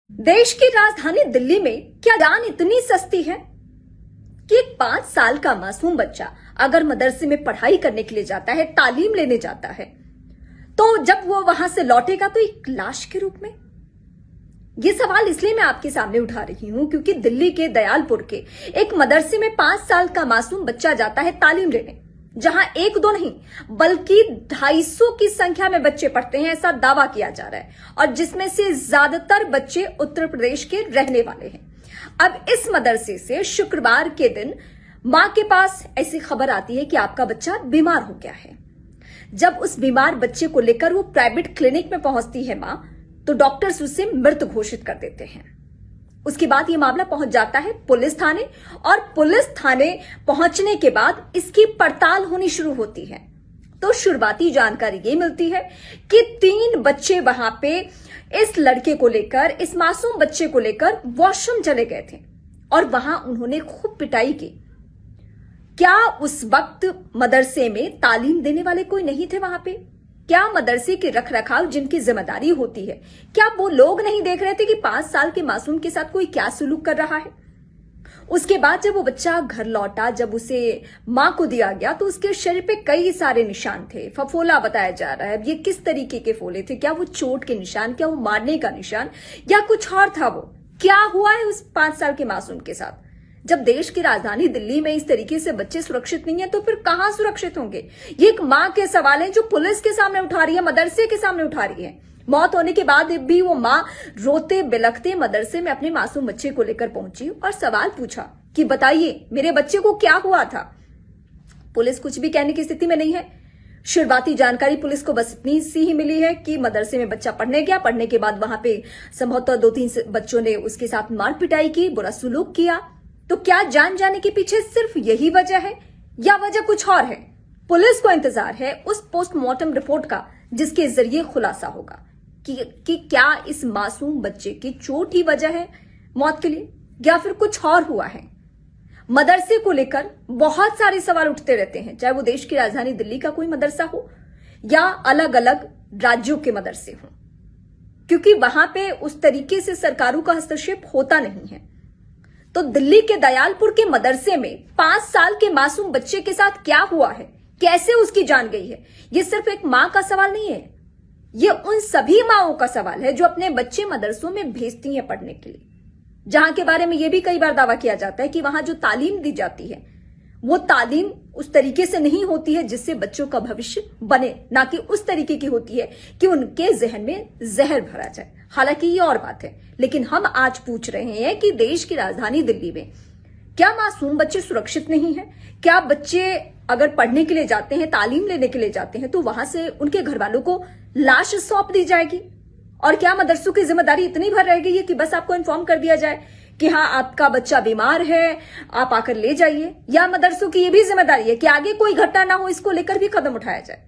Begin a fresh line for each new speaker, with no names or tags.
देश की राजधानी दिल्ली में क्या जान इतनी सस्ती है कि एक 5 साल का मासूम बच्चा अगर मदरसे में पढ़ाई करने के लिए जाता है, तालीम लेने जाता है, तो जब वो वहां से लौटेगा तो एक लाश के रूप में। ये सवाल इसलिए मैं आपके सामने उठा रही हूं क्योंकि दिल्ली के दयालपुर के एक मदरसे में 5 साल का मासूम बच्चा जाता है तालीम लेने, जहां 1-2 नहीं बल्कि 250 की संख्या में बच्चे पढ़ते हैं, ऐसा दावा किया जा रहा है, और जिसमें से ज्यादातर बच्चे उत्तर प्रदेश के रहने वाले हैं। अब इस मदरसे से शुक्रवार के दिन मां के पास ऐसी खबर आती है कि आपका बच्चा बीमार हो गया है। जब उस बीमार बच्चे को लेकर वो प्राइवेट क्लिनिक में पहुंचती है मां, तो डॉक्टर्स उसे मृत घोषित कर देते हैं। उसके बाद ये मामला पहुंच जाता है पुलिस थाने, और पुलिस थाने पहुंचने के बाद इसकी पड़ताल होनी शुरू होती है। तो शुरुआती जानकारी ये मिलती है कि 3 बच्चे वहां पे इस लड़के को लेकर, इस मासूम बच्चे को लेकर वॉशरूम चले गए थे और वहां उन्होंने खूब पिटाई की। क्या उस वक्त मदरसे में तालीम देने वाले कोई नहीं थे वहां पे? क्या मदरसे के रखरखाव जिनकी जिम्मेदारी होती है, क्या वो लोग नहीं देख रहे थे कि 5 साल के मासूम के साथ कोई क्या सुलूक कर रहा है? उसके बाद जब वो बच्चा घर लौटा, जब उसे मां को दिया गया, तो उसके शरीर पे कई सारे निशान थे। फफोला बताया जा रहा है। ये किस तरीके के फोले थे? क्या वो चोट के निशान, क्या वो मारने का निशान, या कुछ और था? वो क्या हुआ है उस 5 साल के मासूम के साथ? जब देश की राजधानी दिल्ली में इस तरीके से बच्चे सुरक्षित नहीं है, तो फिर कहां सुरक्षित होंगे? ये एक मां के सवाल है जो पुलिस के सामने उठा रही है, मदरसे के सामने उठा रही है। मौत होने के बाद भी वो मां रोते बिलखते मदरसे में अपने मासूम बच्चे को लेकर पहुंची और सवाल पूछा कि बताइए मेरे बच्चे को क्या हुआ था। पुलिस कुछ भी कहने की स्थिति में नहीं है। शुरुआती जानकारी पुलिस को बस इतनी सी ही मिली है कि मदरसे में बच्चा पढ़ने गया, पढ़ने के बाद वहां पे संभवतः 2-3 बच्चों ने उसके साथ मार पिटाई की, बुरा सुलूक किया। तो क्या जान जाने के पीछे सिर्फ यही वजह है या वजह कुछ और है? पुलिस को इंतजार है उस पोस्टमार्टम रिपोर्ट का, जिसके जरिए खुलासा होगा कि क्या इस मासूम बच्चे की चोट ही वजह है मौत के लिए, या फिर कुछ और हुआ है। मदरसे को लेकर बहुत सारे सवाल उठते रहते हैं, चाहे वो देश की राजधानी दिल्ली का कोई मदरसा हो या अलग अलग राज्यों के मदरसे हो, क्योंकि वहां पे उस तरीके से सरकारों का हस्तक्षेप होता नहीं है। तो दिल्ली के दयालपुर के मदरसे में 5 साल के मासूम बच्चे के साथ क्या हुआ है, कैसे उसकी जान गई है, ये सिर्फ एक मां का सवाल नहीं है, ये उन सभी माओं का सवाल है जो अपने बच्चे मदरसों में भेजती हैं पढ़ने के लिए, जहां के बारे में यह भी कई बार दावा किया जाता है कि वहां जो तालीम दी जाती है वो तालीम उस तरीके से नहीं होती है जिससे बच्चों का भविष्य बने, ना कि उस तरीके की होती है कि उनके जहन में जहर भरा जाए। हालांकि ये और बात है, लेकिन हम आज पूछ रहे हैं कि देश की राजधानी दिल्ली में क्या मासूम बच्चे सुरक्षित नहीं है? क्या बच्चे अगर पढ़ने के लिए जाते हैं, तालीम लेने के लिए जाते हैं, तो वहां से उनके घर वालों को लाश सौंप दी जाएगी? और क्या मदरसों की जिम्मेदारी इतनी भर रह गई है कि बस आपको इन्फॉर्म कर दिया जाए कि हाँ आपका बच्चा बीमार है, आप आकर ले जाइए? या मदरसों की यह भी जिम्मेदारी है कि आगे कोई घटना ना हो, इसको लेकर भी कदम उठाया जाए?